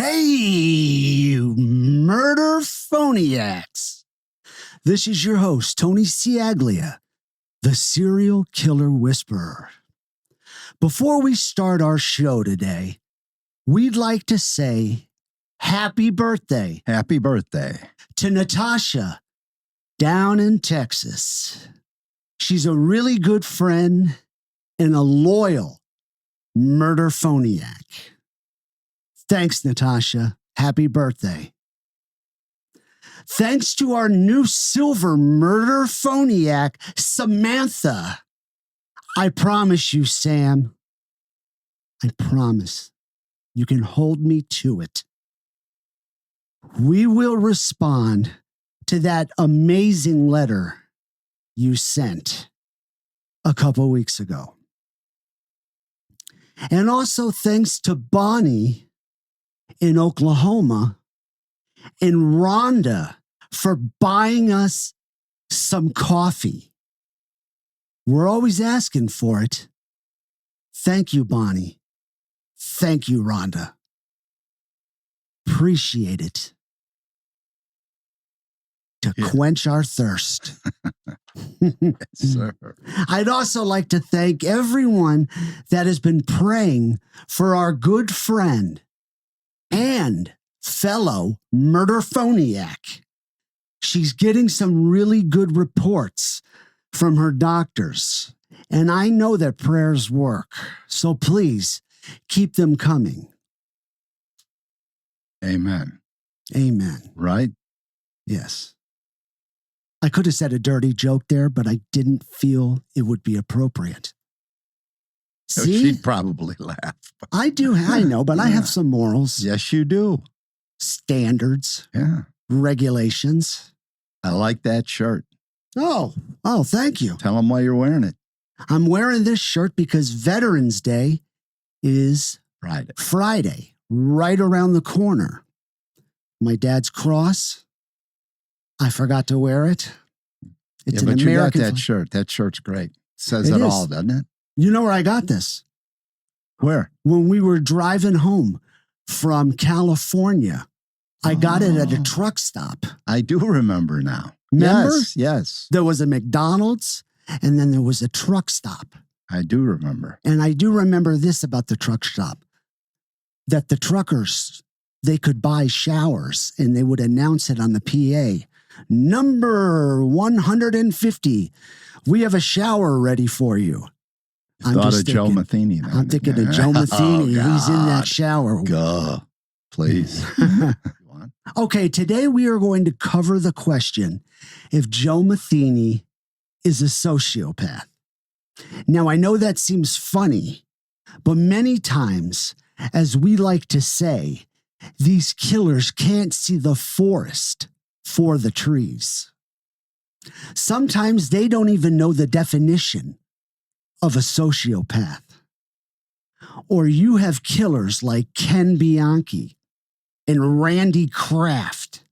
Hey, Murderphoniacs. This is your host, Tony Ciaglia, the serial killer whisperer. Before we start our show today, we'd like to say happy birthday. Happy birthday. To Natasha down in Texas. She's a really good friend and a loyal Murderphoniac. Thanks, Natasha. Happy birthday. Thanks to our new silver Murderphoniac, Samantha. I promise you, Sam. I promise you can hold me to it. We will respond to that amazing letter you sent a couple weeks ago. And also thanks to Bonnie in Oklahoma and Rhonda for buying us some coffee. We're always asking for it. Thank you, Bonnie. Thank you, Rhonda. Appreciate it. To quench our thirst. Yes, sir. I'd also like to thank everyone that has been praying for our good friend and fellow Murderphoniac. She's getting some really good reports from her doctors, and I know that prayers work, so please keep them coming. Amen. Amen. Right? Yes. I could have said a dirty joke there, but I didn't feel it would be appropriate. See? She'd probably laugh. I do. I know, but I have some morals. Yes, you do. Standards. Yeah. Regulations. I like that shirt. Oh, thank you. Tell them why you're wearing it. I'm wearing this shirt because Veterans Day is Friday, right around the corner. My dad's cross. I forgot to wear it. It's an but American. You got that shirt. That shirt's great. Says It it is. all, doesn't it? You know where I got this? Where? When we were driving home from California. I got it at a truck stop. I do remember now. Remember? Yes. There was a McDonald's and then there was a truck stop. I do remember. And I do remember this about the truck stop, that the truckers, they could buy showers and they would announce it on the PA. Number 150, we have a shower ready for you. You thought of Joe Metheny. Then. I'm thinking of Joe Metheny. He's in that shower. Go, please. Okay, today we are going to cover the question if Joe Metheny is a sociopath. Now, I know that seems funny, but many times, as we like to say, these killers can't see the forest for the trees. Sometimes they don't even know the definition of a sociopath. Or you have killers like Ken Bianchi and Randy Kraft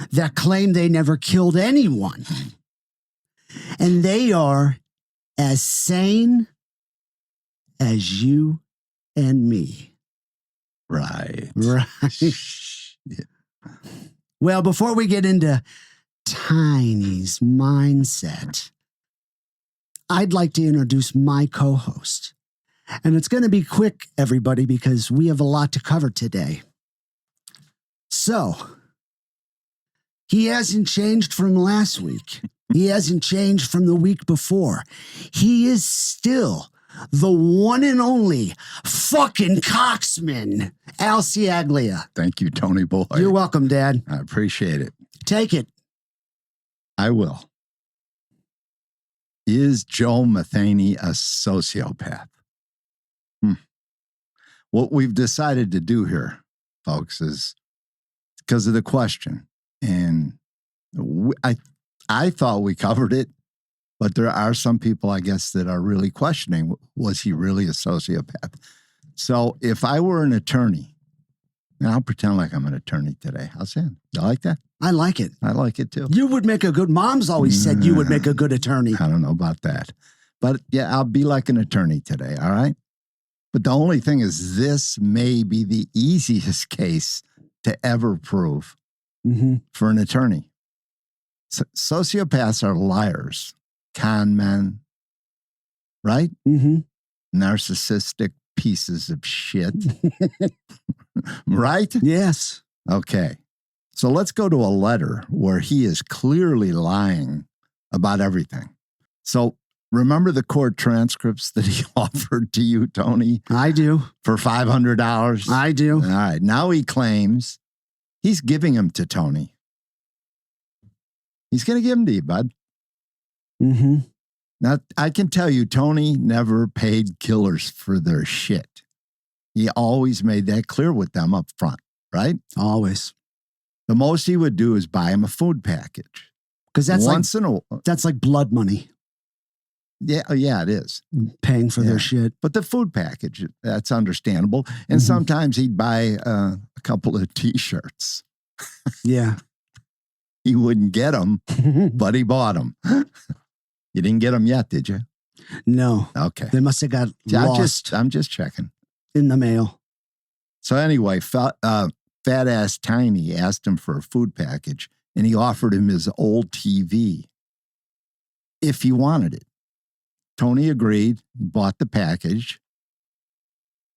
that claim they never killed anyone. And they are as sane as you and me. Right. Yeah. Well, before we get into Tiny's mindset, I'd like to introduce my co-host. And it's going to be quick, everybody, because we have a lot to cover today. So, he hasn't changed from last week. He hasn't changed from the week before. He is still the one and only fucking Coxman, Al Ciaglia. Thank you, Tony boy. You're welcome, Dad. I appreciate it. Take it. I will. Is Joe Metheny a sociopath? What we've decided to do here, folks, is because of the question. And I thought we covered it, but there are some people, I guess, that are really questioning, was he really a sociopath? So if I were an attorney, and I'll pretend like I'm an attorney today. How's that? You like that? I like it. I like it too. You would make a good, Mom's always said you would make a good attorney. I don't know about that. But yeah, I'll be like an attorney today, all right? But the only thing is, this may be the easiest case to ever prove for an attorney. Sociopaths are liars, con men, right? Narcissistic pieces of shit. Right? Yes. Okay. So let's go to a letter where he is clearly lying about everything. So remember the court transcripts that he offered to you, Tony? I do. For $500? I do. All right. Now he claims he's giving them to Tony. He's going to give them to you, bud. Now, I can tell you, Tony never paid killers for their shit. He always made that clear with them up front, right? Always. The most he would do is buy him a food package. Because that's like blood money. Yeah, it is. Paying for their shit. But the food package, that's understandable. And sometimes he'd buy a couple of T-shirts. Yeah. He wouldn't get them, but he bought them. You didn't get them yet, did you? No. Okay. They must have got lost. I'm just checking. In the mail. So anyway, fat-ass Tiny asked him for a food package, and he offered him his old TV if he wanted it. Tony agreed. He bought the package.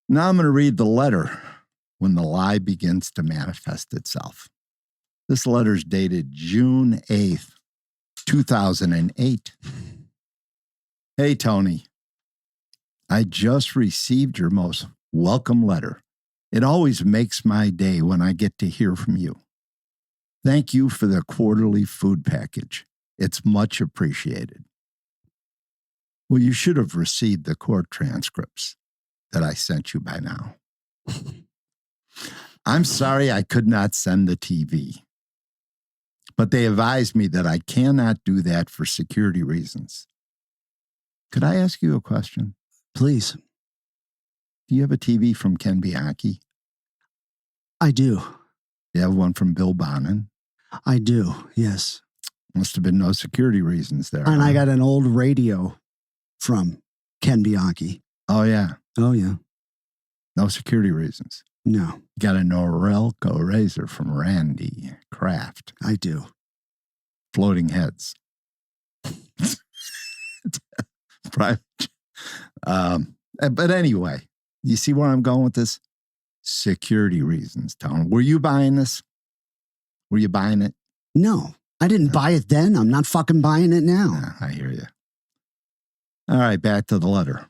Now I'm going to read the letter when the lie begins to manifest itself. This letter's dated June 8th, 2008. Hey, Tony. I just received your most welcome letter. It always makes my day when I get to hear from you. Thank you for the quarterly food package. It's much appreciated. Well, you should have received the court transcripts that I sent you by now. I'm sorry I could not send the TV, but they advised me that I cannot do that for security reasons. Could I ask you a question? Please. Do you have a TV from Ken Bianchi? I do. You have one from Bill Bonin? I do, yes. Must have been no security reasons there. And I got an old radio from Ken Bianchi. Oh, yeah. Oh, yeah. No security reasons. No. You got a Norelco razor from Randy Kraft. I do. Floating heads. Private. But anyway, you see where I'm going with this? Security reasons, Tom. Were you buying this? Were you buying it? No. I didn't buy it then. I'm not fucking buying it now. I hear you. All right, back to the letter.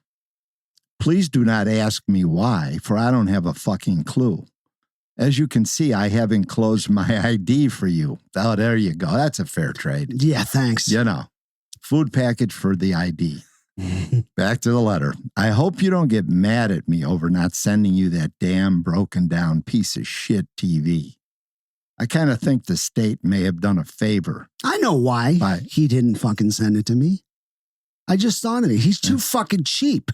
Please do not ask me why, for I don't have a fucking clue. As you can see, I have enclosed my ID for you. Oh, there you go. That's a fair trade. Yeah, thanks. You know, food package for the ID. Back to the letter. I hope you don't get mad at me over not sending you that damn broken down piece of shit TV. I kind of think the state may have done a favor. I know why he didn't fucking send it to me. I just thought of it. He's too fucking cheap.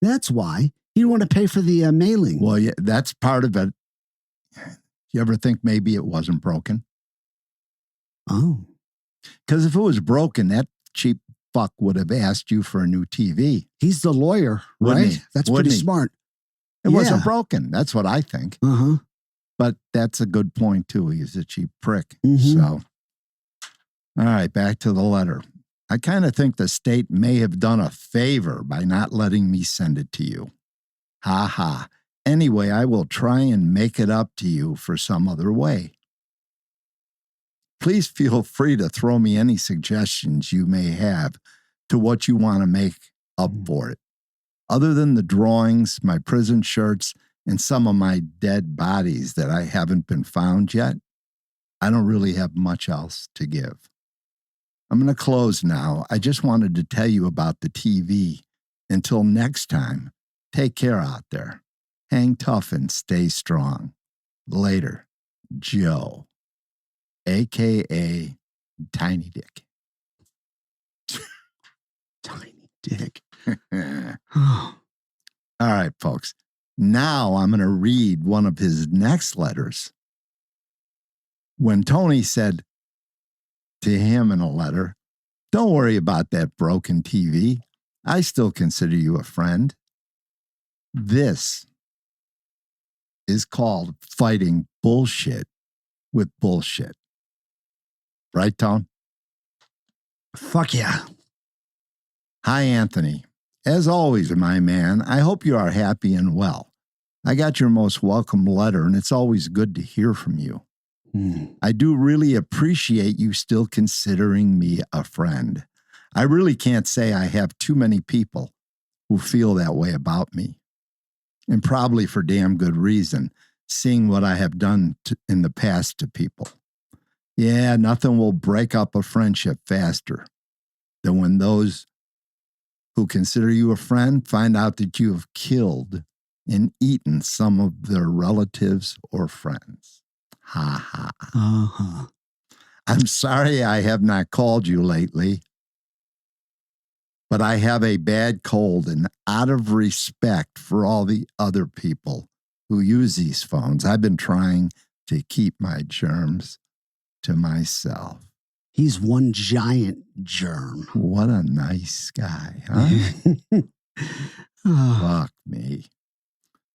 That's why. He didn't want to pay for the mailing. Well, yeah, that's part of it. You ever think maybe it wasn't broken? Oh. Because if it was broken, that cheap fuck would have asked you for a new TV. He's the lawyer, right? That's pretty smart. It wasn't broken. That's what I think. Uh-huh. But that's a good point, too. He's a cheap prick. So, all right, back to the letter. I kind of think the state may have done a favor by not letting me send it to you. Ha ha. Anyway, I will try and make it up to you for some other way. Please feel free to throw me any suggestions you may have to what you want to make up for it. Other than the drawings, my prison shirts, and some of my dead bodies that I haven't been found yet, I don't really have much else to give. I'm going to close now. I just wanted to tell you about the TV. Until next time, take care out there. Hang tough and stay strong. Later, Joe, a.k.a. Tiny Dick. Tiny Dick. All right, folks. Now I'm going to read one of his next letters. When Tony said to him in a letter, "Don't worry about that broken TV. I still consider you a friend." This is called fighting bullshit with bullshit. Right, Tone? Fuck yeah. Hi, Anthony. As always, my man, I hope you are happy and well. I got your most welcome letter, and it's always good to hear from you. I do really appreciate you still considering me a friend. I really can't say I have too many people who feel that way about me. And probably for damn good reason, seeing what I have done in the past to people. Yeah, nothing will break up a friendship faster than when those who consider you a friend find out that you have killed and eaten some of their relatives or friends. Ha ha. Uh-huh. I'm sorry I have not called you lately, but I have a bad cold, and out of respect for all the other people who use these phones, I've been trying to keep my germs to myself. He's one giant germ. What a nice guy, huh? Fuck me.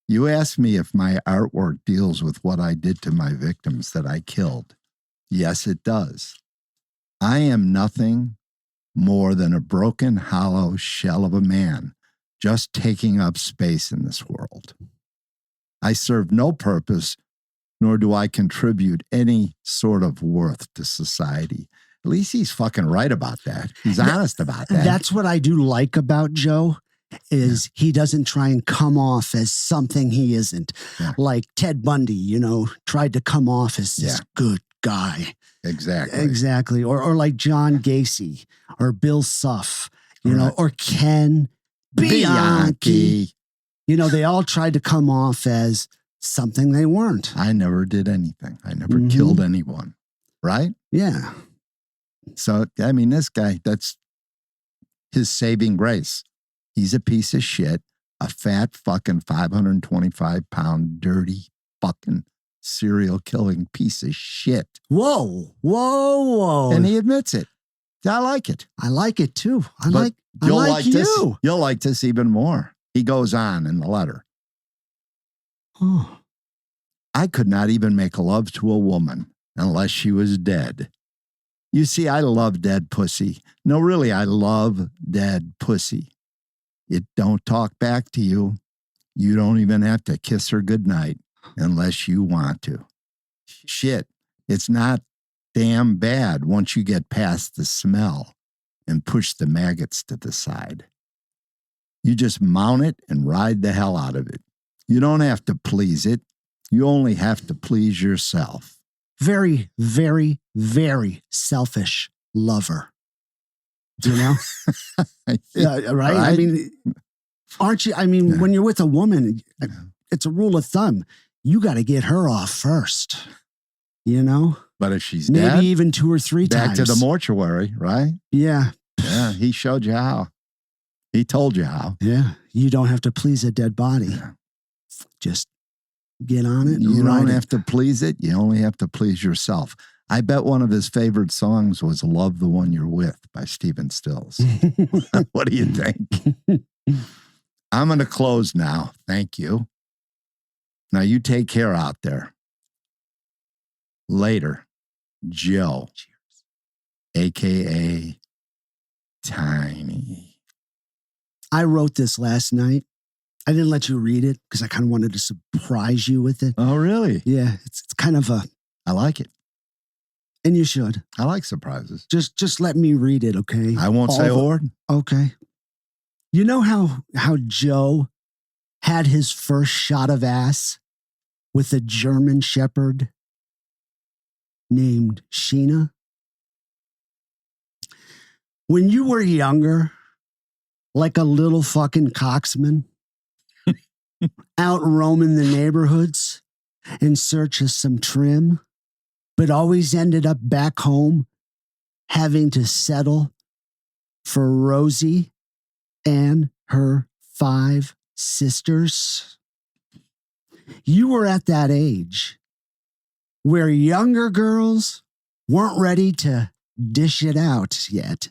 You asked me if my artwork deals with what I did to my victims that I killed. Yes, it does. I am nothing more than a broken, hollow shell of a man, just taking up space in this world. I serve no purpose, nor do I contribute any sort of worth to society. At least he's fucking right about that. He's honest about that. That's what I do like about Joe, is he doesn't try and come off as something he isn't. Yeah. Like Ted Bundy, tried to come off as this good guy. Exactly. Exactly. Or like John Gacy or Bill Suff, or Ken Bianchi. They all tried to come off as something they weren't. I never did anything. I never killed anyone. Right? Yeah. So, I mean, this guy, that's his saving grace. He's a piece of shit, a fat fucking 525-pound dirty fucking serial killing piece of shit. Whoa. And he admits it. I like it. I like it too. I But like you'll you. like this. You'll like this even more. He goes on in the letter. Oh. I could not even make love to a woman unless she was dead. You see, I love dead pussy. No, really, I love dead pussy. It don't talk back to you. You don't even have to kiss her goodnight unless you want to. Shit, it's not damn bad once you get past the smell and push the maggots to the side. You just mount it and ride the hell out of it. You don't have to please it. You only have to please yourself. Very, very, very selfish lover. Yeah, right? I mean, aren't you? I mean, when you're with a woman, it's a rule of thumb. You got to get her off first, But if she's maybe dead, even 2 or 3 back times. to the mortuary, right? Yeah. Yeah, he showed you how. He told you how. Yeah. You don't have to please a dead body. Yeah. Just get on it. You don't have to please it. You only have to please yourself. I bet one of his favorite songs was Love the One You're With by Stephen Stills. What do you think? I'm going to close now. Thank you. Now you take care out there. Later, Joe, a.k.a. Tiny. I wrote this last night. I didn't let you read it because I kind of wanted to surprise you with it. Oh, really? Yeah, it's kind of I like it. And you should. I like surprises. Just let me read it, okay? I won't say a word. Okay. You know how Joe had his first shot of ass with a German shepherd named Sheena? When you were younger, like a little fucking coxman, out roaming the neighborhoods in search of some trim, but always ended up back home having to settle for Rosie and her 5 sisters. You were at that age where younger girls weren't ready to dish it out yet,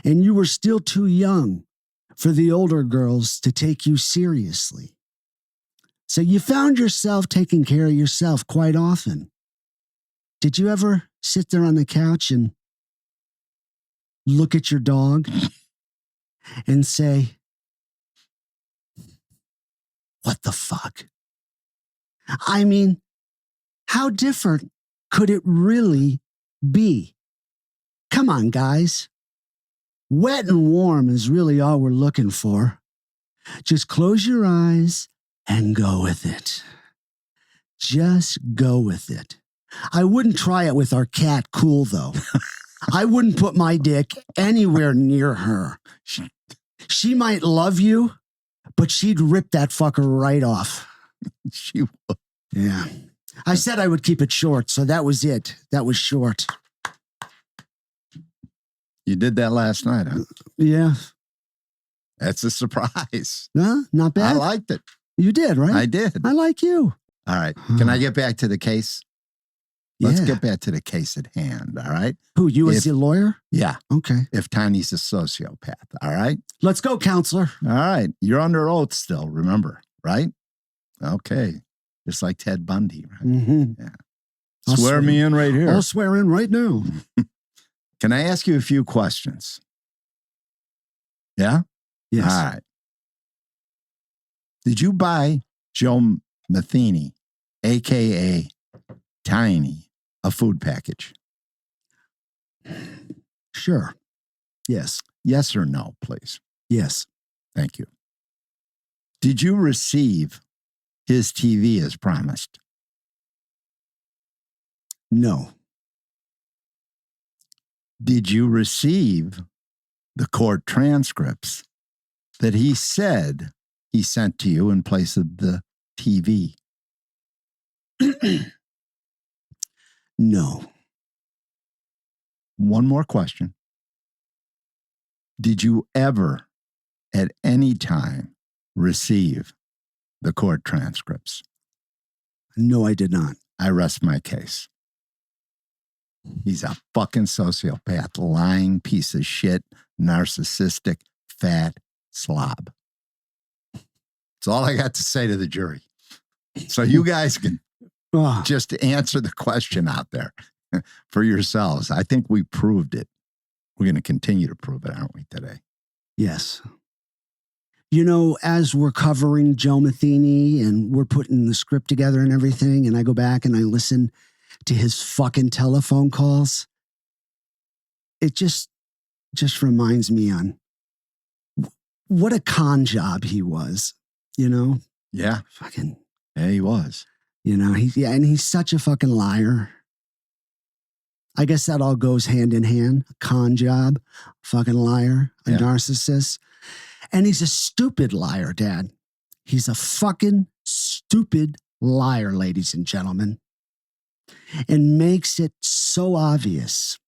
and you were still too young for the older girls to take you seriously. So you found yourself taking care of yourself quite often. Did you ever sit there on the couch and look at your dog and say, what the fuck? I mean, how different could it really be? Come on, guys. Wet and warm is really all we're looking for. Just close your eyes and go with it. Just go with it. I wouldn't try it with our cat, Cool, though. I wouldn't put my dick anywhere near her. She might love you, but she'd rip that fucker right off. She would. Yeah. I said I would keep it short, so that was it. That was short. You did that last night, huh? Yeah. That's a surprise. Huh? Not bad? I liked it. You did, right? I did. I like you. All right. Can I get back to the case? Let's Yeah. get back to the case at hand, all right? Who, you as the lawyer? Yeah. Okay. If Tiny's a sociopath, all right? Let's go, counselor. All right. You're under oath still, remember, right? Okay. Just like Ted Bundy, right? Mm-hmm. Yeah. I'll Swear me in right here. I'll swear in right now. Can I ask you a few questions? Yeah? Yes. All right. Did you buy Joe Metheny, a.k.a. Tiny, a food package? Sure. Yes. Yes or no, please? Yes. Thank you. Did you receive his TV as promised? No. Did you receive the court transcripts that he said he sent to you in place of the TV? No. One more question. Did you ever, at any time, receive the court transcripts? No, I did not. I rest my case. He's a fucking sociopath, lying piece of shit, narcissistic, fat slob. That's all I got to say to the jury. So you guys can just answer the question out there for yourselves. I think we proved it. We're going to continue to prove it, aren't we, today? Yes. You know, as we're covering Joe Metheny and we're putting the script together and everything, and I go back and I listen to his fucking telephone calls, it just reminds me on what a con job he was, you know? Yeah. Fucking, Yeah, he was. you know, and he's such a fucking liar. I guess that all goes hand in hand. A con job, fucking liar, a narcissist. And he's a stupid liar, Dad. He's a fucking stupid liar, ladies and gentlemen. And makes it so obvious.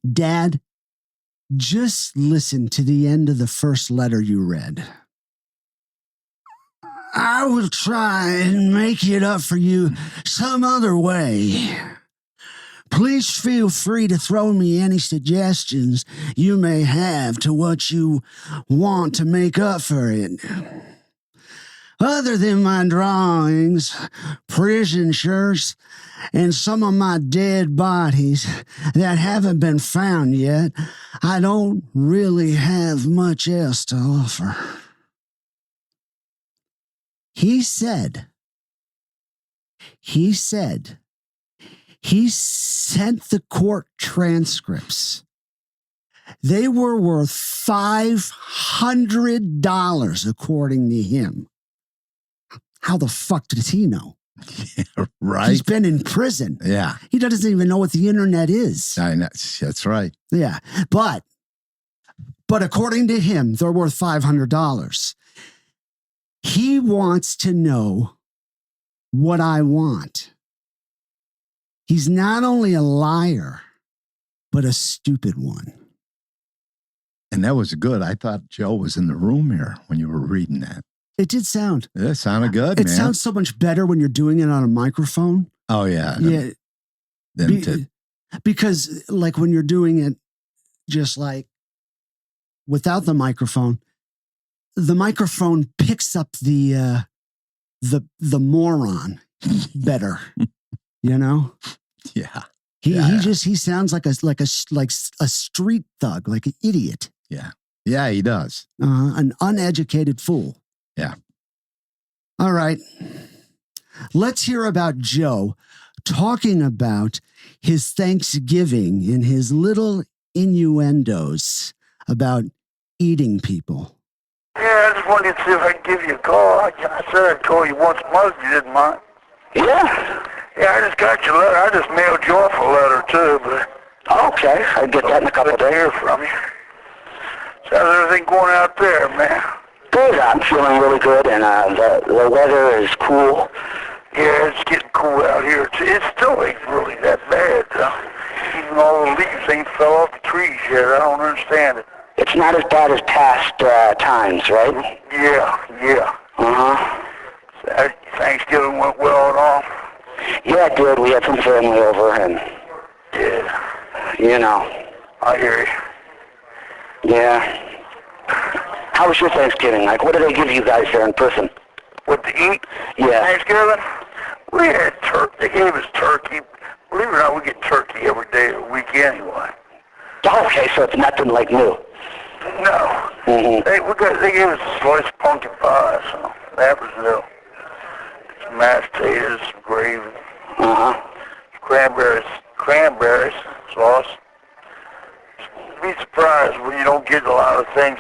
Dad, just listen to the end of the first letter you read. I will try and make it up for you some other way. Please feel free to throw me any suggestions you may have to what you want to make up for it. Other than my drawings, prison shirts, and some of my dead bodies that haven't been found yet, I don't really have much else to offer. He said he sent the court transcripts. They were worth $500 according to him. How the fuck does he know? Yeah, right. He's been in prison. Yeah. He doesn't even know what the internet is. I know. That's right. Yeah. But according to him, they're worth $500. He wants to know what I want. He's not only a liar, but a stupid one. And that was good. I thought Joe was in the room here when you were reading that. It did sound. It sounded good, It man. sounds so much better when you're doing it on a microphone. Oh, yeah. Yeah. Because like when you're doing it just like without the microphone picks up the the moron better, you know? Yeah. He sounds like a street thug, like an idiot. Yeah. Yeah, he does. An uneducated fool. Yeah. All right. Let's hear about Joe talking about his Thanksgiving and his little innuendos about eating people. Yeah, I just wanted to see if I could give you a call. I said I'd call you once a month. You didn't mind? Yeah. Yeah, I just got your letter. I just mailed you off a letter, too, but... Okay, I'll get that in a couple of days. Hear from you. So how's everything going out there, man? Good. I'm feeling really good, and the weather is cool. Yeah, it's getting cool out here. It still ain't really that bad, though. Even all the leaves ain't fell off the trees yet. I don't understand it. It's not as bad as past times, right? Yeah. Uh-huh. Thanksgiving went well and all? Yeah, it did. We had some family over, and... Yeah. You know. I hear you. Yeah. How was your Thanksgiving? Like, what did they give you guys there in person? What to eat? Yeah. Thanksgiving? We had turkey. They gave us turkey. Believe it or not, we get turkey every day of the week anyway. Okay, so it's nothing like new. No. Mm-hmm. They gave us a sliced pumpkin pie, so that was new. Some mashed potatoes, some gravy. Uh-huh. Cranberries sauce. You'd be surprised when you don't get a lot of things,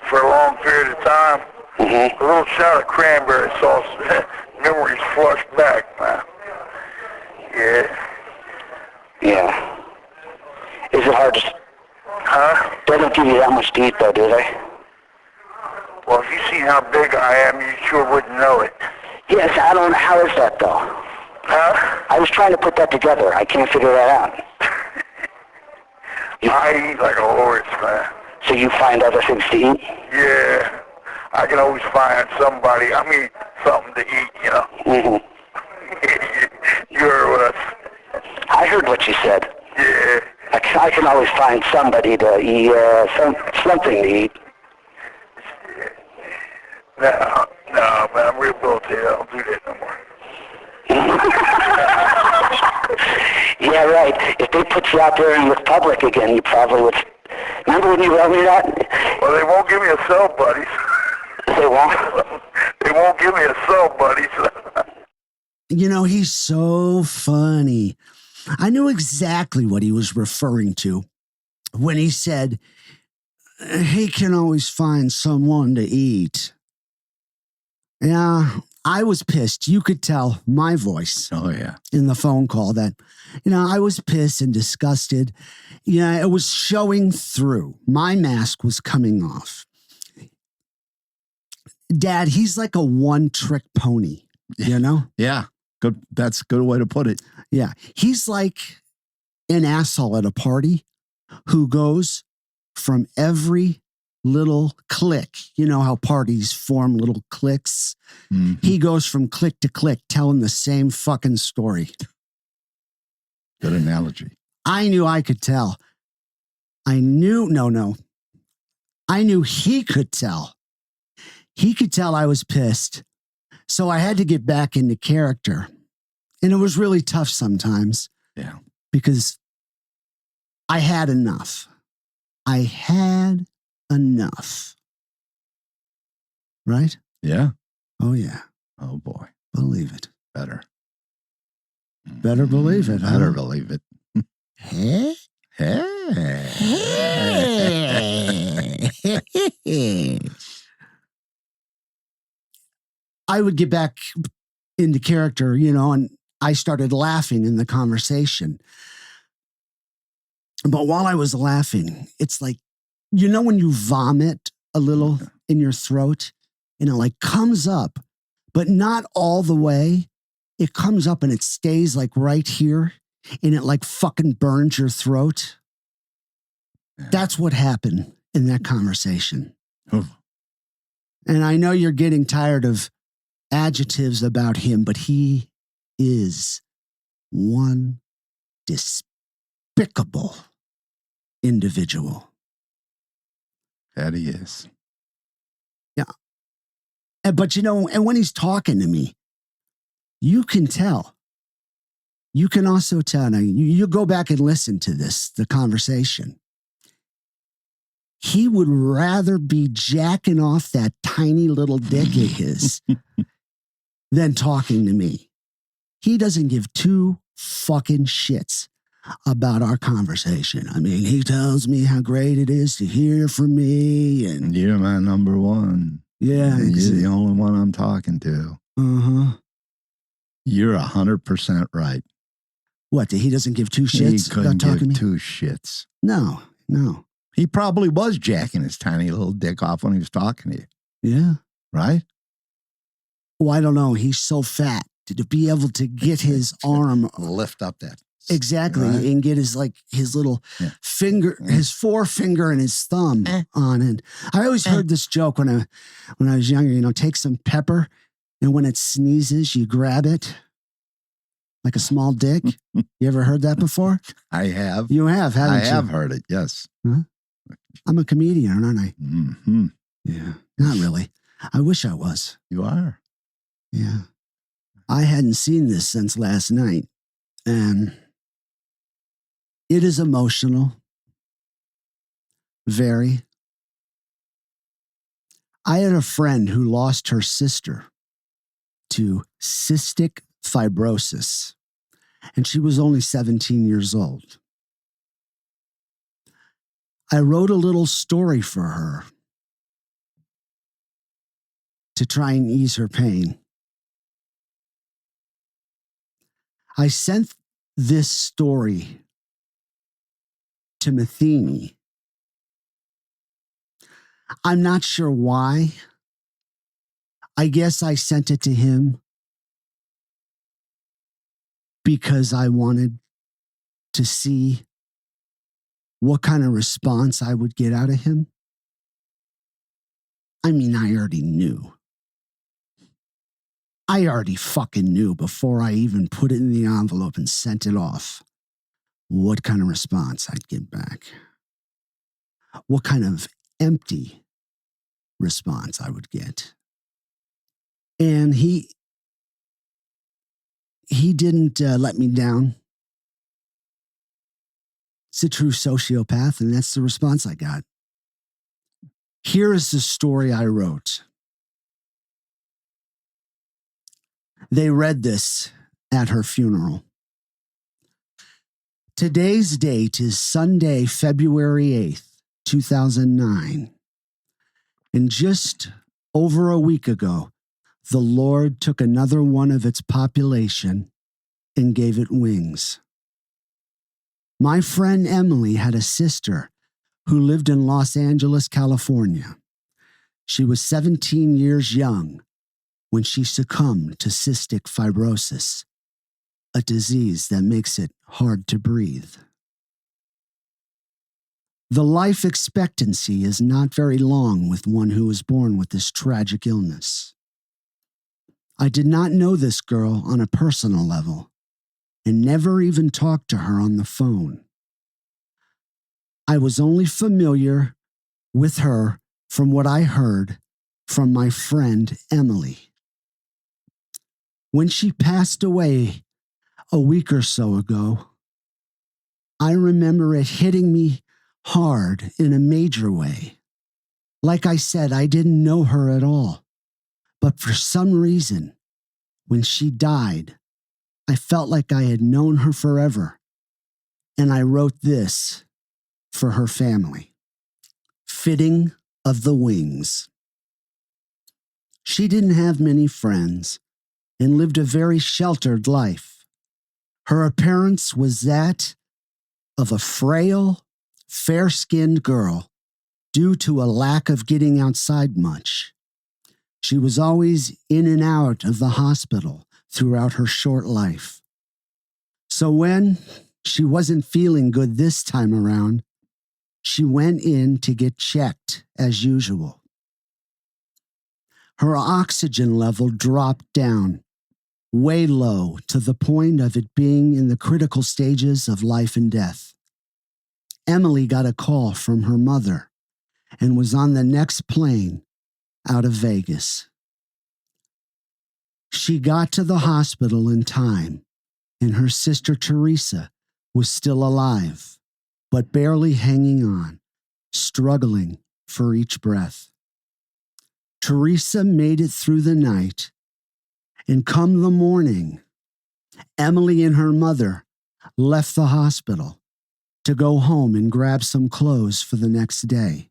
for a long period of time. Mm-hmm. A little shot of cranberry sauce, memories flush back, man. Yeah. Yeah. Is it hard to... Huh? They don't give you that much to eat, though, do they? Well, if you seen how big I am, you sure wouldn't know it. Yes, I don't... How is that, though? Huh? I was trying to put that together. I can't figure that out. I eat like a horse, man. So you find other things to eat? Yeah. I can always find something to eat, Mm-hmm. You heard what I heard what you said. Yeah. I can always find somebody to eat, something to eat. No, man, I'm real built here. I don't do that no more. Yeah, right. If they put you out there in the public again, you probably would. Remember when you wrote me that? Well, they won't give me a cell, buddies. They won't? They won't give me a cell, buddies. He's so funny. I knew exactly what he was referring to when he said, he can always find someone to eat. Yeah, I was pissed. You could tell my voice. Oh, yeah. In the phone call that, I was pissed and disgusted. It was showing through. My mask was coming off. Dad, he's like a one-trick pony, Yeah. Good. That's a good way to put it. Yeah. He's like an asshole at a party who goes from every little clique. You know how parties form little cliques? Mm-hmm. He goes from clique to clique telling the same fucking story. Good analogy. I knew I could tell. I knew he could tell. He could tell I was pissed. So I had to get back into character. And it was really tough sometimes. Yeah. Because I had enough. I had enough. Right? Yeah. Oh, yeah. Oh, boy. Believe it. Better. Better believe it. Better believe it. Hey? Hey. I would get back into character, and I started laughing in the conversation. But while I was laughing, it's like, when you vomit a little in your throat and it like comes up, but not all the way. It comes up and it stays like right here and it like fucking burns your throat. Yeah. That's what happened in that conversation. Oh. And I know you're getting tired of adjectives about him, but he is one despicable individual. That he is. Yeah. But and when he's talking to me, you can tell. You can also tell. Now, you go back and listen to the conversation. He would rather be jacking off that tiny little dick of his than talking to me. He doesn't give two fucking shits about our conversation. I mean, he tells me how great it is to hear from me. And you're my number one. Yeah. You're the only one I'm talking to. Uh-huh. You're 100% right. What, he doesn't give two shits about talking to me? He couldn't give two shits. No. He probably was jacking his tiny little dick off when he was talking to you. Yeah. Right? Oh, I don't know. He's so fat to be able to get his arm. Lift up that. Exactly. Right? And get his little finger, his forefinger and his thumb on it. I always heard this joke when I was younger, take some pepper and when it sneezes, you grab it like a small dick. You ever heard that before? I have. You have, haven't you? I have heard it, yes. Huh? I'm a comedian, aren't I? Mm-hmm. Yeah. Not really. I wish I was. You are. Yeah. I hadn't seen this since last night. And it is emotional. Very. I had a friend who lost her sister to cystic fibrosis, and she was only 17 years old. I wrote a little story for her to try and ease her pain. I sent this story to Metheny. I'm not sure why. I guess I sent it to him because I wanted to see what kind of response I would get out of him. I mean, I already knew. I already fucking knew before I even put it in the envelope and sent it off what kind of response I'd get back. What kind of empty response I would get. And he didn't let me down. It's a true sociopath, and that's the response I got. Here is the story I wrote. They read this at her funeral. Today's date is Sunday, February 8th, 2009. And just over a week ago, the Lord took another one of its population and gave it wings. My friend Emily had a sister who lived in Los Angeles, California. She was 17 years young when she succumbed to cystic fibrosis, a disease that makes it hard to breathe. The life expectancy is not very long with one who is born with this tragic illness. I did not know this girl on a personal level and never even talked to her on the phone. I was only familiar with her from what I heard from my friend Emily. When she passed away a week or so ago, I remember it hitting me hard in a major way. Like I said, I didn't know her at all. But for some reason, when she died, I felt like I had known her forever. And I wrote this for her family. Fitting of the wings. She didn't have many friends and lived a very sheltered life. Her appearance was that of a frail, fair-skinned girl due to a lack of getting outside much. She was always in and out of the hospital throughout her short life. So when she wasn't feeling good this time around, she went in to get checked as usual. Her oxygen level dropped down, way low to the point of it being in the critical stages of life and death. Emily got a call from her mother and was on the next plane out of Vegas. She got to the hospital in time, and her sister Teresa was still alive, but barely hanging on, struggling for each breath. Teresa made it through the night, and come the morning, Emily and her mother left the hospital to go home and grab some clothes for the next day.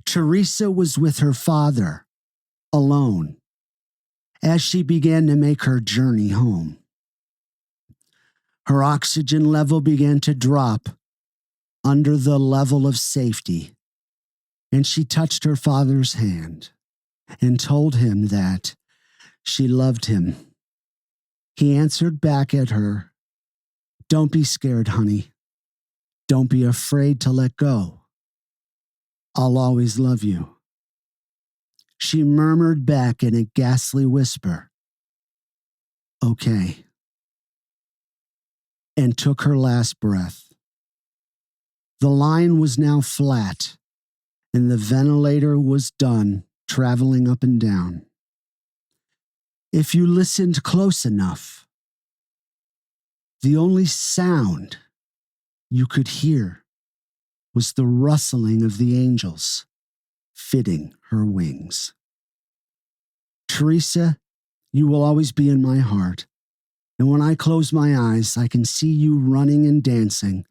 Teresa was with her father, alone, as she began to make her journey home. Her oxygen level began to drop under the level of safety, and she touched her father's hand and told him that she loved him. He answered back at her, "Don't be scared, honey. Don't be afraid to let go. I'll always love you." She murmured back in a ghastly whisper, "Okay," and took her last breath. The line was now flat, and the ventilator was done traveling up and down. If you listened close enough, the only sound you could hear was the rustling of the angels fitting her wings. Teresa, you will always be in my heart, and when I close my eyes, I can see you running and dancing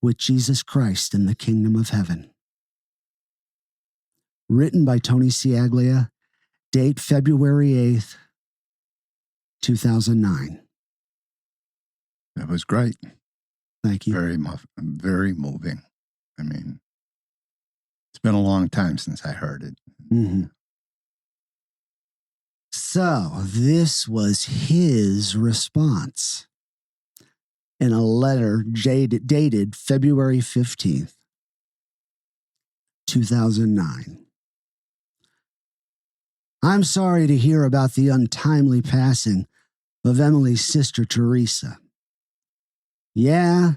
with Jesus Christ in the kingdom of heaven. Written by Tony Ciaglia, date February 8th, 2009. That was great. Thank you. Very moving. I mean, it's been a long time since I heard it. Mm-hmm. So this was his response in a letter dated February 15th, 2009. I'm sorry to hear about the untimely passing of Emily's sister, Teresa. Yeah,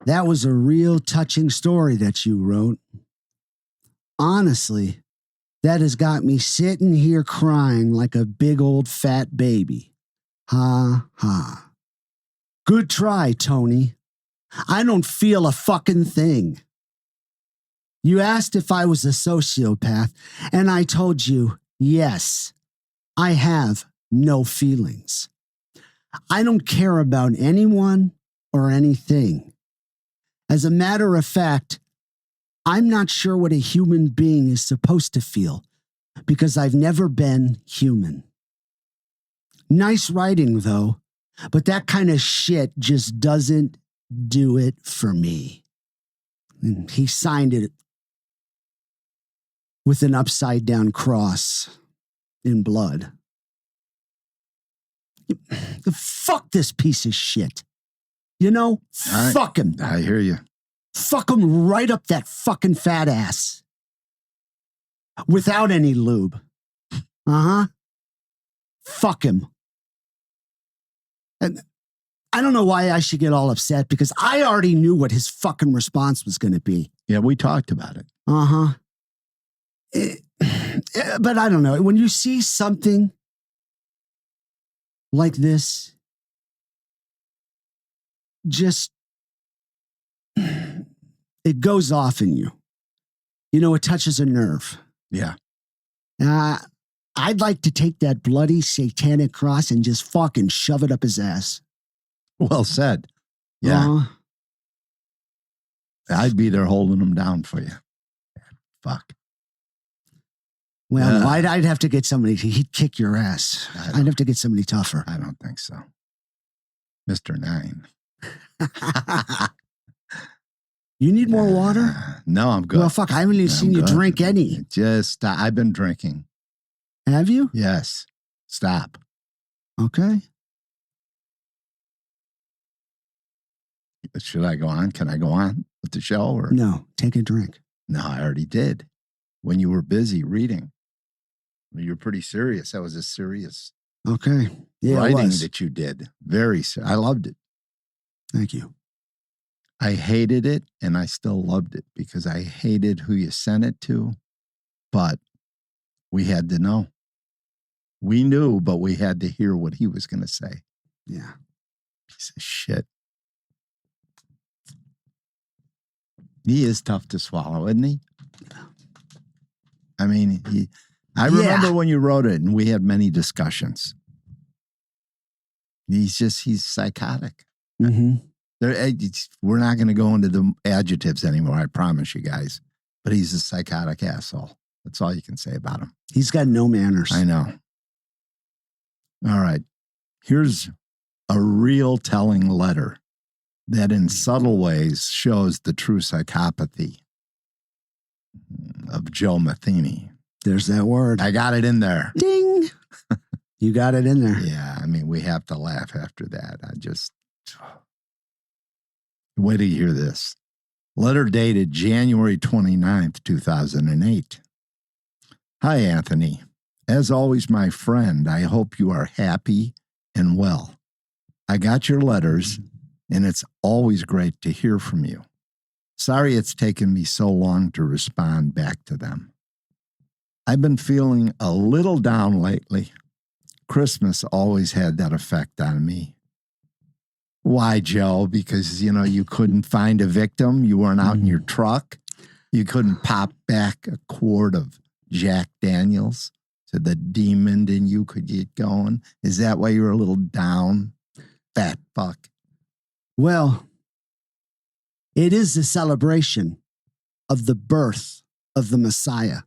that was a real touching story that you wrote. Honestly, that has got me sitting here crying like a big old fat baby. Ha ha. Good try, Tony. I don't feel a fucking thing. You asked if I was a sociopath, and I told you, yes, I have no feelings. I don't care about anyone or anything. As a matter of fact, I'm not sure what a human being is supposed to feel because I've never been human. Nice writing, though, but that kind of shit just doesn't do it for me. And he signed it with an upside-down cross in blood. Fuck this piece of shit. You know, fuck him. I hear you. Fuck him right up that fucking fat ass. Without any lube. Uh-huh. Fuck him. And I don't know why I should get all upset because I already knew what his fucking response was going to be. Yeah, we talked about it. Uh-huh. But I don't know. When you see something like this, just it goes off in you. You know, it touches a nerve. Yeah. I'd like to take that bloody satanic cross and just fucking shove it up his ass. Well said. Yeah. I'd be there holding him down for you. Fuck. Well, no, I'd have to get somebody, he'd kick your ass. I'd have to get somebody tougher. I don't think so. Mr. 9. You need more water? No, I'm good. Well, fuck, I haven't even seen you drink any. Just, I've been drinking. Have you? Yes. Stop. Okay. Should I go on? Can I go on with the show? Or? No, take a drink. No, I already did. When you were busy reading. You're pretty serious. That was a serious writing that you did. Very serious. I loved it. Thank you. I hated it, and I still loved it because I hated who you sent it to, but we had to know. We knew, but we had to hear what he was going to say. Yeah. Piece of shit. He is tough to swallow, isn't he? I mean, I remember when you wrote it and we had many discussions. He's psychotic. Mm-hmm. We're not going to go into the adjectives anymore, I promise you guys. But he's a psychotic asshole. That's all you can say about him. He's got no manners. I know. All right. Here's a real telling letter that in subtle ways shows the true psychopathy of Joe Metheny. There's that word. I got it in there. Ding. You got it in there. Yeah, I mean, we have to laugh after that. Wait till you hear this. Letter dated January 29th, 2008. Hi, Anthony. As always, my friend, I hope you are happy and well. I got your letters, and it's always great to hear from you. Sorry it's taken me so long to respond back to them. I've been feeling a little down lately. Christmas always had that effect on me. Why, Joe? Because, you couldn't find a victim. You weren't out in your truck. You couldn't pop back a quart of Jack Daniels so the demon in you could get going. Is that why you were a little down, fat fuck? Well, it is a celebration of the birth of the Messiah.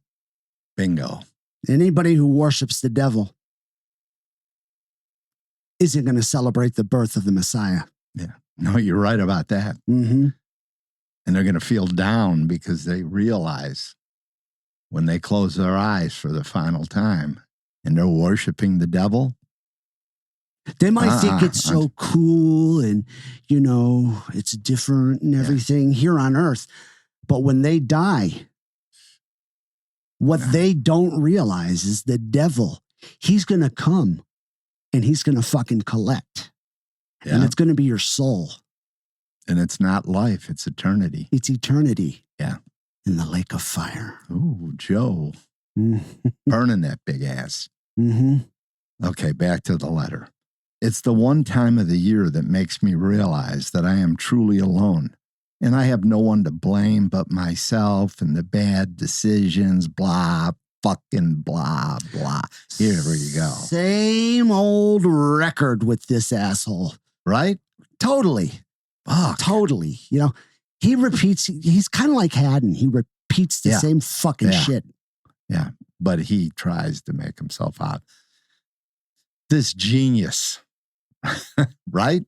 Bingo. Anybody who worships the devil isn't going to celebrate the birth of the Messiah. Yeah. No, you're right about that. Mm-hmm. And they're going to feel down because they realize when they close their eyes for the final time and they're worshiping the devil. They might think it's so cool and, it's different and everything here on earth. But when they die, what they don't realize is the devil, he's going to come and he's going to fucking collect. Yeah. And it's going to be your soul. And it's not life, it's eternity. It's eternity. Yeah. In the lake of fire. Ooh, Joe. Burning that big ass. Mm-hmm. Okay, back to the letter. It's the one time of the year that makes me realize that I am truly alone. And I have no one to blame but myself and the bad decisions, blah, fucking blah, blah. Here we go. Same old record with this asshole. Right? Totally. Fuck. Totally. He repeats, he's kind of like Haddon. He repeats the same fucking shit. Yeah. But he tries to make himself out. This genius. Right?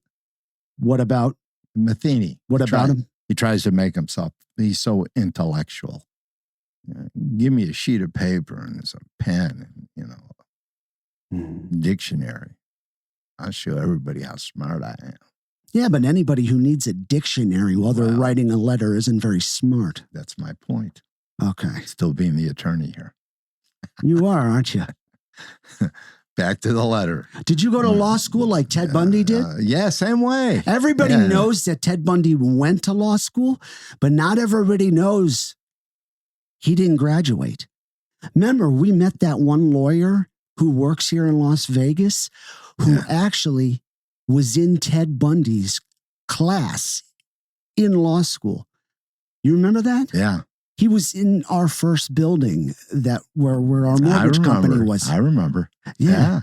What about Metheny? What about him? He tries to make himself, he's so intellectual. Give me a sheet of paper and some pen and, dictionary. I'll show everybody how smart I am. Yeah, but anybody who needs a dictionary while they're writing a letter isn't very smart. That's my point. Okay. Still being the attorney here. You are, aren't you? Back to the letter. Did you go to law school like Ted Bundy did? Yeah, same way. Everybody knows that Ted Bundy went to law school, but not everybody knows he didn't graduate. Remember, we met that one lawyer who works here in Las Vegas who actually was in Ted Bundy's class in law school. You remember that? Yeah. He was in our first building where our mortgage company was. I remember. Yeah.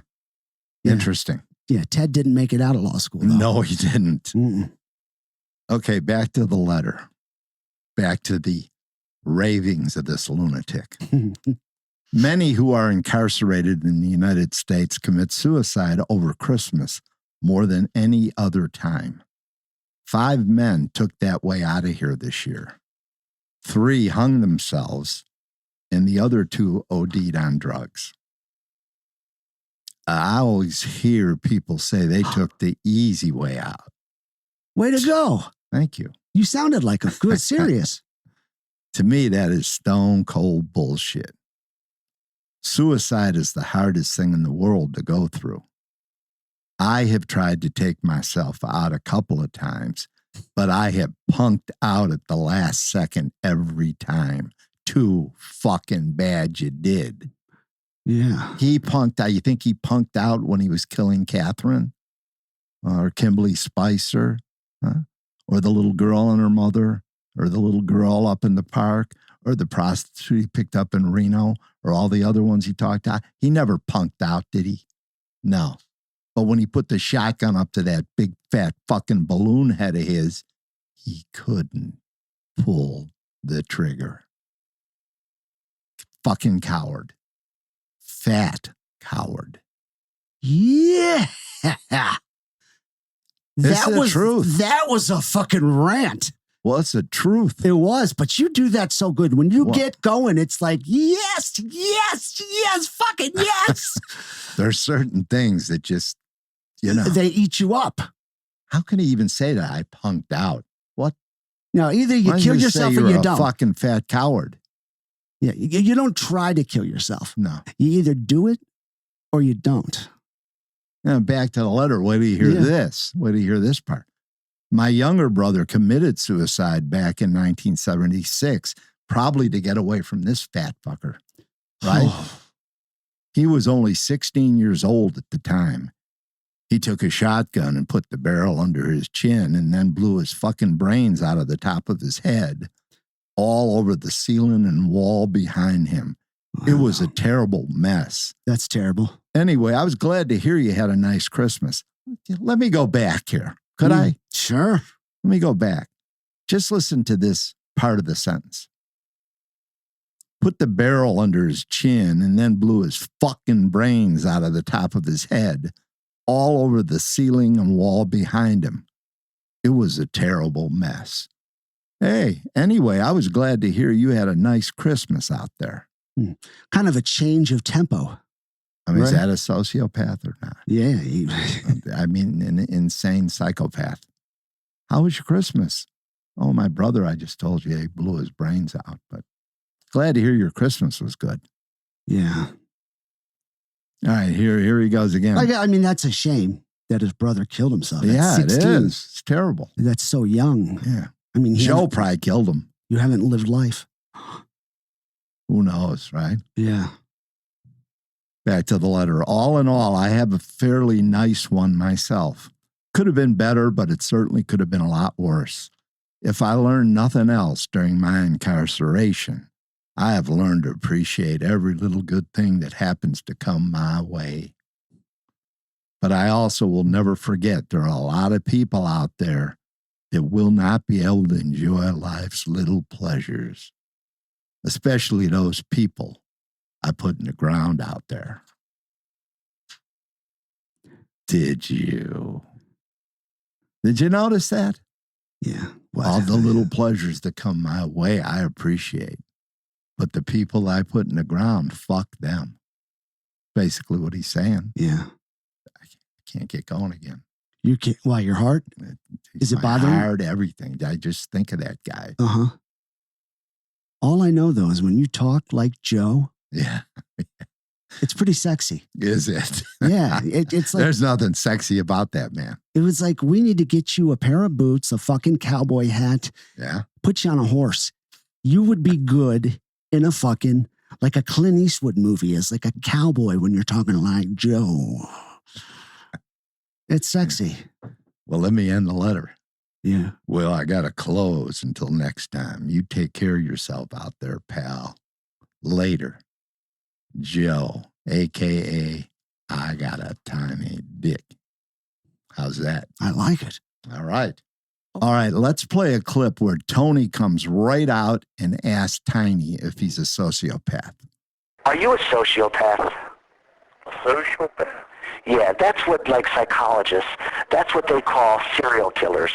Interesting. Yeah, Ted didn't make it out of law school, though. No, he didn't. Mm-mm. Okay, back to the letter. Back to the ravings of this lunatic. Many who are incarcerated in the United States commit suicide over Christmas more than any other time. 5 men took that way out of here this year. 3 hung themselves, and the other 2 OD'd on drugs. I always hear people say they took the easy way out. Way to go. Thank you. You sounded like a good serious. To me, that is stone cold bullshit. Suicide is the hardest thing in the world to go through. I have tried to take myself out a couple of times, but I have punked out at the last second every time. Too fucking bad you did. Yeah. He punked out. You think he punked out when he was killing Catherine or Kimberly Spicer, huh? Or the little girl and her mother, or the little girl up in the park, or the prostitute he picked up in Reno, or all the other ones he talked to? He never punked out, did he? No. But when he put the shotgun up to that big fat fucking balloon head of his, he couldn't pull the trigger. Fucking coward. Fat coward. Yeah. It's the truth. That was a fucking rant. Well, it's the truth. It was, but you do that so good. When you get going, it's like, yes, fucking yes. There's certain things that just, they eat you up. How can he even say that? I punked out. What? No, either you kill yourself or you don't. Fucking fat coward. Yeah, you don't try to kill yourself. No. You either do it or you don't. Now, back to the letter. Wait till you hear this. Wait till you hear this part. My younger brother committed suicide back in 1976, probably to get away from this fat fucker. Right? He was only 16 years old at the time. He took a shotgun and put the barrel under his chin and then blew his fucking brains out of the top of his head, all over the ceiling and wall behind him. Wow. It was a terrible mess. That's terrible. Anyway, I was glad to hear you had a nice Christmas. Let me go back here. Could I? Sure. Let me go back. Just listen to this part of the sentence. Put the barrel under his chin and then blew his fucking brains out of the top of his head, all over the ceiling and wall behind him. It was a terrible mess. Hey, anyway, I was glad to hear you had a nice Christmas out there. Kind of a change of tempo. I mean, Is that a sociopath or not? Yeah. I mean, an insane psychopath. How was your Christmas? Oh, my brother, I just told you, he blew his brains out, but glad to hear your Christmas was good. Yeah. All right, here he goes again. I mean, that's a shame that his brother killed himself. Yeah, it is. It's terrible. That's so young. Yeah. I mean, Joe probably killed him. You haven't lived life. Who knows, right? Yeah. Back to the letter. All in all, I have a fairly nice one myself. Could have been better, but it certainly could have been a lot worse. If I learned nothing else during my incarceration, I have learned to appreciate every little good thing that happens to come my way. But I also will never forget there are a lot of people out there that will not be able to enjoy life's little pleasures, especially those people I put in the ground out there. Did you notice that? Yeah. All the little pleasures that come my way, I appreciate. But the people I put in the ground, fuck them. Basically what he's saying. Yeah. I can't get going again. You can't. Why, your heart? Is it bothering you? My heart, everything. I just think of that guy. Uh-huh. All I know, though, is when you talk like Joe, yeah, it's pretty sexy. Is it? Yeah. It's like, there's nothing sexy about that, man. It was like, we need to get you a pair of boots, a fucking cowboy hat. Yeah. Put you on a horse. You would be good in a fucking, like a Clint Eastwood movie as like a cowboy when you're talking like Joe. It's sexy. Well, let me end the letter. Yeah. Well, I got to close until next time. You take care of yourself out there, pal. Later. Joe, a.k.a. I got a tiny dick. How's that? I like it. All right. All right, let's play a clip where Tony comes right out and asks Tiny if he's a sociopath. Are you a sociopath? A sociopath? Yeah, that's what, like psychologists, that's what they call serial killers.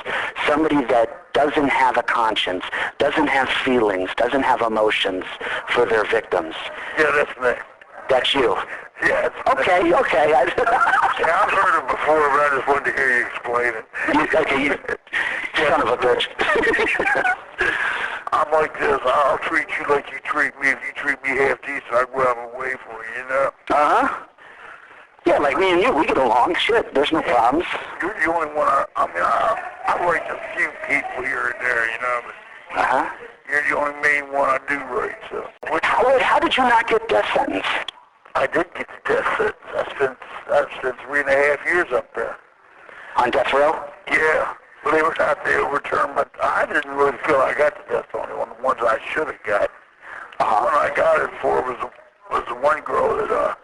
Somebody that doesn't have a conscience, doesn't have feelings, doesn't have emotions for their victims. Yeah, that's me. That's you? Yeah. Okay. Yeah, I've heard it before, but I just wanted to hear you explain it. You son of a bitch. I'm like this. I'll treat you like you treat me. If you treat me half decent, I'll go out of my way for you, you know? Uh-huh. Yeah, like me and you, we get along. Shit, there's no problems. You're the only one I write a few people here and there, you know, but you're the only main one I do write, so. How did you not get death sentence? I did get the death sentence. I spent 3.5 years up there. On death row? Yeah. Believe it or not, they overturned, but I didn't really feel I got the death penalty. One of the ones I should have got. One I got it for was the one girl that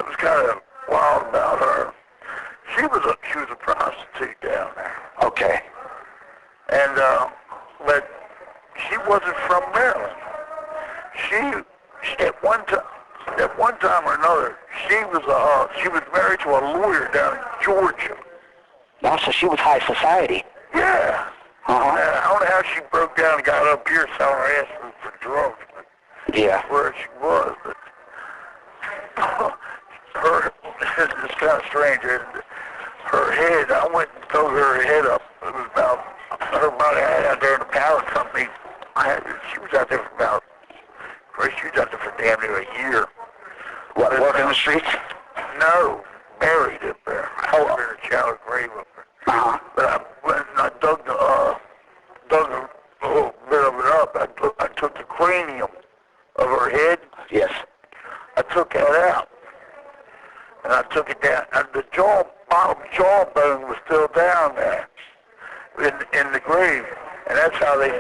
was kind of wild about her. She was a prostitute down there. Okay. And but she wasn't from Maryland. She at one time or another, she was married to a lawyer down in Georgia. Now, so she was high society. Yeah. I don't know how she broke down and got up here selling her ass for drugs. Yeah. Where she was, but it's kind of strange. Her head, I went and dug her head up. It was about her body. I had out there in the power company. She was out there for about, she was out there for damn near a year. What, working in the streets? No, buried up there. I was in a shallow grave up there. But I went and I dug a little bit of it up. I took the cranium of her head. Yes. I took that out. And I took it down. And the bottom jawbone was still down there in the grave. And that's how they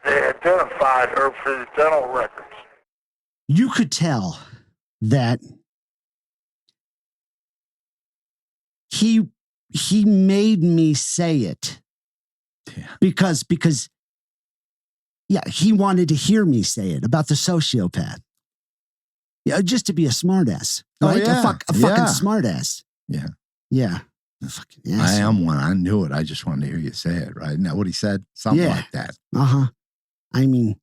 identified her for the dental records. You could tell that he made me say it because he wanted to hear me say it about the sociopath. Yeah, just to be a smartass, right? A fucking smartass. Yeah. Yeah. I am one. I knew it. I just wanted to hear you say it, right? Isn't that what he said? Something like that. I mean,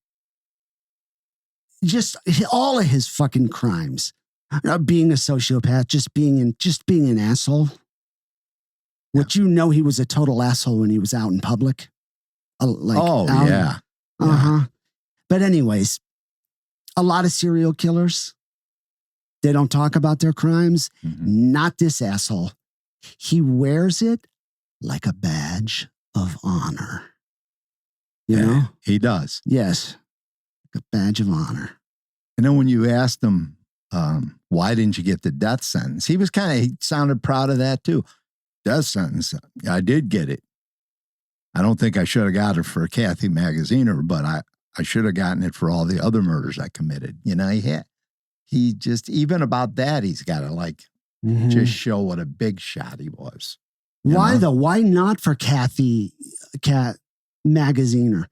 just all of his fucking crimes. Being a sociopath, just being an asshole. Which he was a total asshole when he was out in public. Yeah. But anyways, a lot of serial killers, they don't talk about their crimes. Not this asshole. He wears it like a badge of honor. You know? He does. Yes. Like a badge of honor. And then when you asked him, why didn't you get the death sentence? He sounded proud of that too. Death sentence. I did get it. I don't think I should have got it for Kathy Magaziner, but I should have gotten it for all the other murders I committed. You know, he just, even about that, he's got to just show what a big shot he was. Why though? Why not for Kathy Magaziner?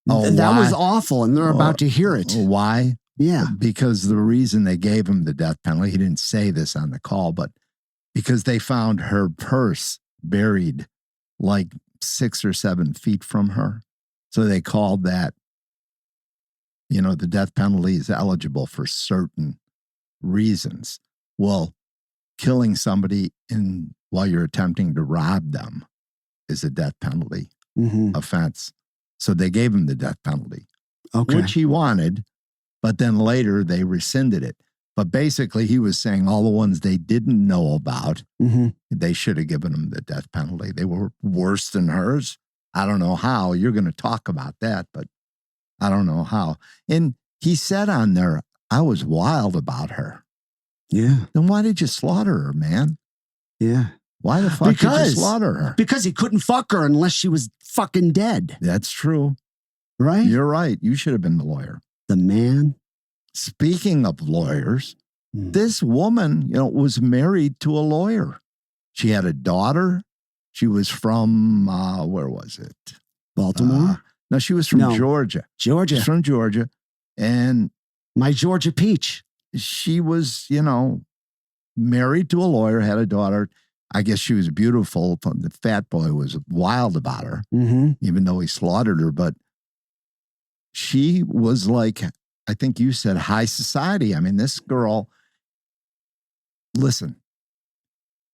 That was awful, and they're about to hear it. Why? Yeah. Because the reason they gave him the death penalty, he didn't say this on the call, but because they found her purse buried like 6 or 7 feet from her. So they called that, the death penalty is eligible for certain reasons. Well, killing somebody while you're attempting to rob them is a death penalty offense. So they gave him the death penalty, which he wanted, but then later they rescinded it. But basically, he was saying all the ones they didn't know about, they should have given him the death penalty. They were worse than hers. I don't know how. You're going to talk about that, but I don't know how. And he said on there, I was wild about her. Yeah. Then why did you slaughter her, man? Yeah. Why the fuck did you slaughter her? Because he couldn't fuck her unless she was fucking dead. That's true. Right? You're right. You should have been the lawyer. The man. Speaking of lawyers, this woman, was married to a lawyer. She had a daughter. She was from, where was it? Baltimore? No, she was from Georgia. Georgia. She's from Georgia. And my Georgia peach. She was, married to a lawyer, had a daughter. I guess she was beautiful. The fat boy was wild about her, even though he slaughtered her. But she was like, I think you said high society. I mean, this girl, listen,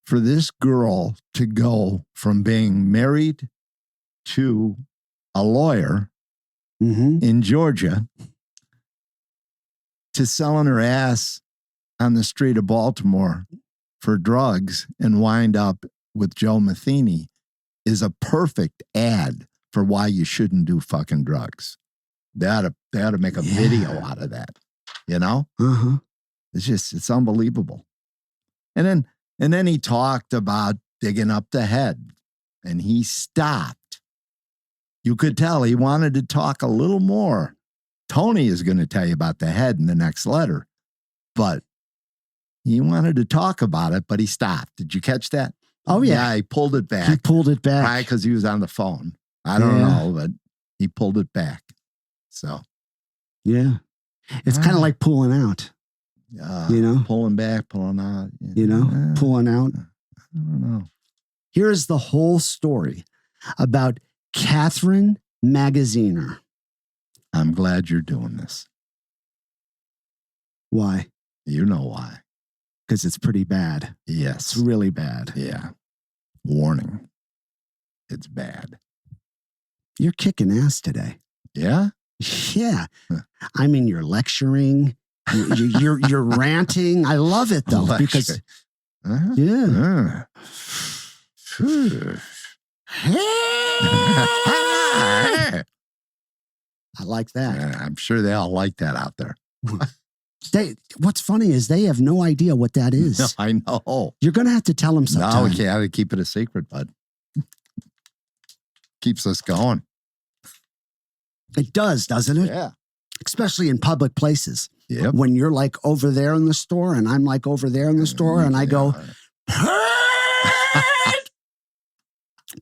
for this girl to go from being married to a lawyer in Georgia to selling her ass on the street of Baltimore for drugs and wind up with Joe Metheny is a perfect ad for why you shouldn't do fucking drugs. They ought to make a video out of that, it's unbelievable. And then he talked about digging up the head, and he stopped. You could tell he wanted to talk a little more. Tony is going to tell you about the head in the next letter, but he wanted to talk about it, but he stopped. Did you catch that? Oh, yeah. He pulled it back. He pulled it back. Probably because he was on the phone. I don't know, but he pulled it back. So. Yeah. It's kind of like pulling out. You know? Pulling back, pulling out. You know? Pulling out. I don't know. Here's the whole story about Catherine Magaziner. I'm glad you're doing this. Why? You know why. Because it's pretty bad. Yes. It's really bad. Yeah. Warning. It's bad. You're kicking ass today. Yeah? Yeah. I mean, you're lecturing. You're ranting. I love it, though. Because, yeah. I like that. I'm sure they all like that out there. What's funny is they have no idea what that is. No, I know. You're going to have to tell them sometime. No, we can't keep it a secret, bud. Keeps us going. It does, doesn't it? Yeah. Especially in public places. Yep. When you're like over there in the store and I'm like over there in the store and I go,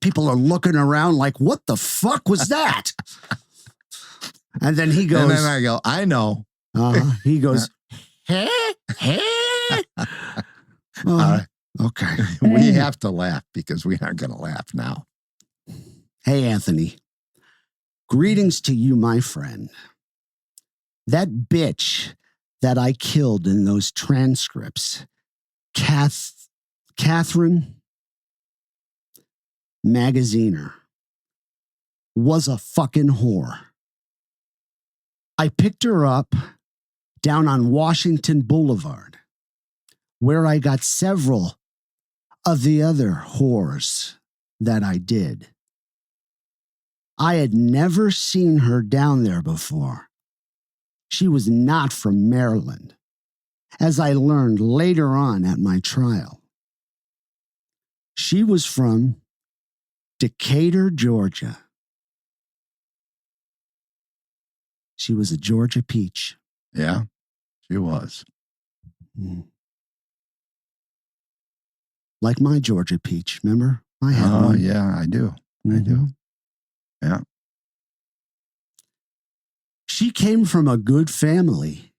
people are looking around like, what the fuck was that? And then he goes, and then I go, I know. He goes, hey. Okay. We have to laugh because we aren't going to laugh now. Hey, Anthony. Greetings to you, my friend. That bitch that I killed in those transcripts, Catherine Magaziner, was a fucking whore. I picked her up down on Washington Boulevard, where I got several of the other whores that I did. I had never seen her down there before. She was not from Maryland, as I learned later on at my trial. She was from Decatur, Georgia. She was a Georgia peach. Yeah, she was. Like my Georgia peach, remember? I had one. Oh, yeah, I do. I do. Yeah. She came from a good family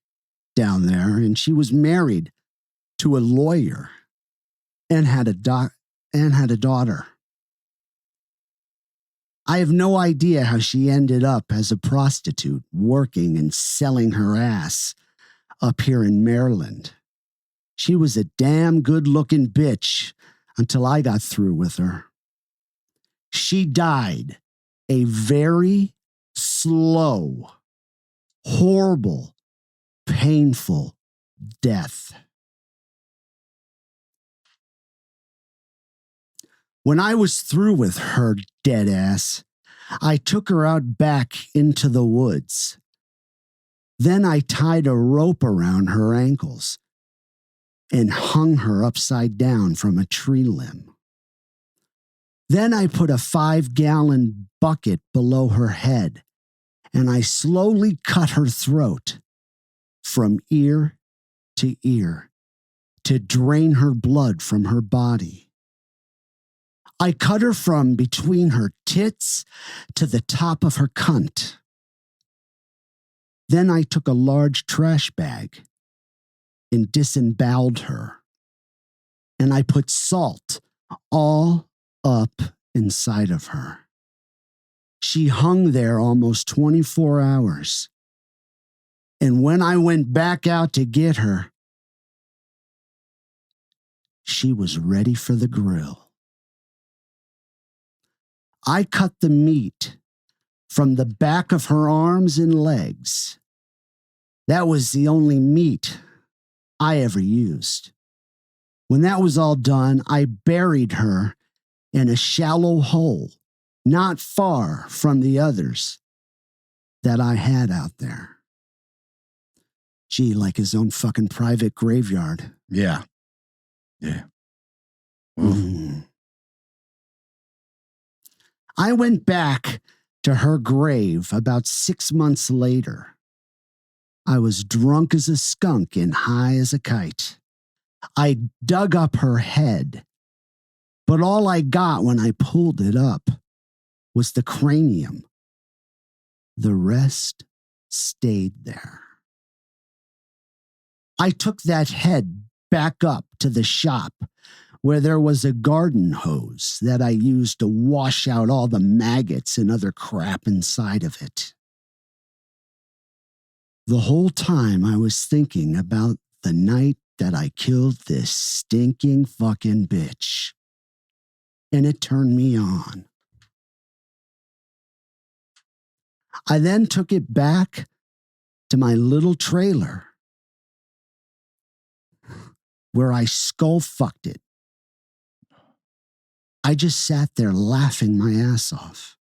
down there, and she was married to a lawyer and had a daughter. I have no idea how she ended up as a prostitute, working and selling her ass up here in Maryland. She was a damn good-looking bitch until I got through with her. She died a very slow, horrible, painful death. When I was through with her dead ass, I took her out back into the woods. Then I tied a rope around her ankles and hung her upside down from a tree limb. Then I put a 5-gallon bucket below her head, and I slowly cut her throat from ear to ear to drain her blood from her body. I cut her from between her tits to the top of her cunt. Then I took a large trash bag and disemboweled her, and I put salt all up inside of her. She hung there almost 24 hours. And when I went back out to get her, she was ready for the grill. I cut the meat from the back of her arms and legs. That was the only meat I ever used. When that was all done, I buried her in a shallow hole, not far from the others that I had out there. Gee, like his own fucking private graveyard. Yeah. Yeah. I went back to her grave about 6 months later. I was drunk as a skunk and high as a kite. I dug up her head, but all I got when I pulled it up was the cranium. The rest stayed there. I took that head back up to the shop where there was a garden hose that I used to wash out all the maggots and other crap inside of it. The whole time I was thinking about the night that I killed this stinking fucking bitch. And it turned me on. I then took it back to my little trailer where I skull fucked it. I just sat there laughing my ass off,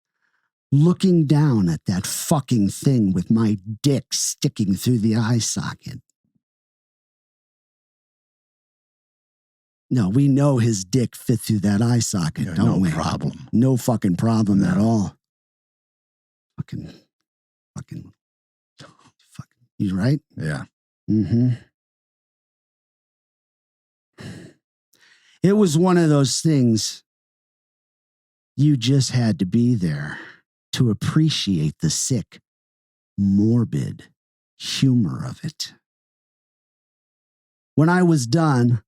looking down at that fucking thing with my dick sticking through the eye socket. No, we know his dick fit through that eye socket, Yeah, don't we? no problem. No fucking problem at all. Fucking. You right? Yeah. Mm-hmm. It was one of those things you just had to be there to appreciate the sick, morbid humor of it. When I was done,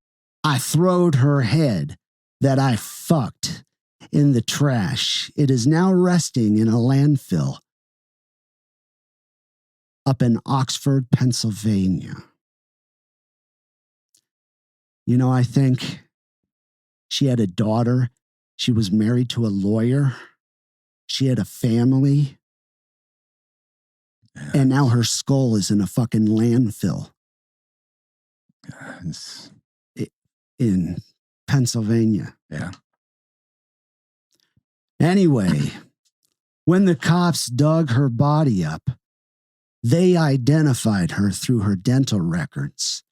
I throwed her head that I fucked in the trash. It is now resting in a landfill up in Oxford, Pennsylvania. You know, I think she had a daughter. She was married to a lawyer. She had a family. Yeah. And now her skull is in a fucking landfill in Pennsylvania. Yeah. Anyway, when the cops dug her body up, they identified her through her dental records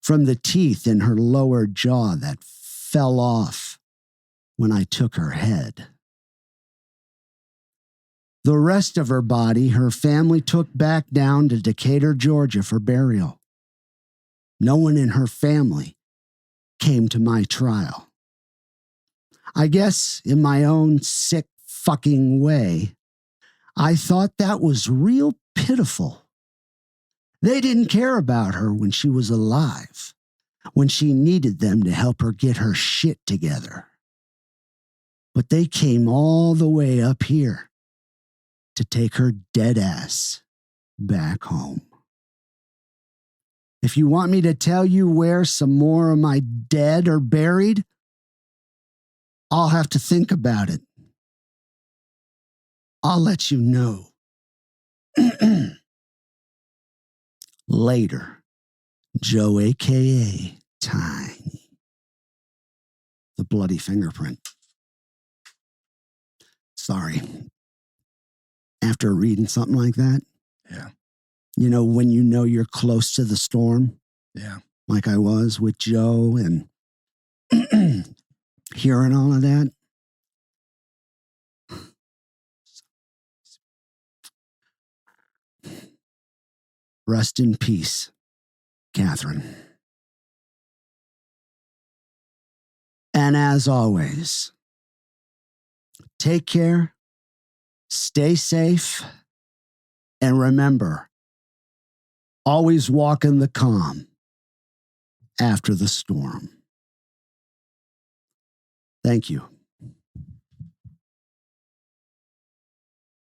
from the teeth in her lower jaw that fell off when I took her head. The rest of her body, her family took back down to Decatur, Georgia for burial. No one in her family came to my trial. I guess in my own sick fucking way, I thought that was real pitiful. They didn't care about her when she was alive, when she needed them to help her get her shit together. But they came all the way up here to take her dead ass back home. If you want me to tell you where some more of my dead are buried, I'll have to think about it. I'll let you know. Later, Joe, a.k.a. Tiny. The bloody fingerprint. Sorry. After reading something like that, Yeah. you know, when you know you're close to the storm, Yeah. like I was with Joe and hearing all of that. Rest in peace, Catherine. And as always, take care, stay safe, and remember, always walk in the calm after the storm. Thank you.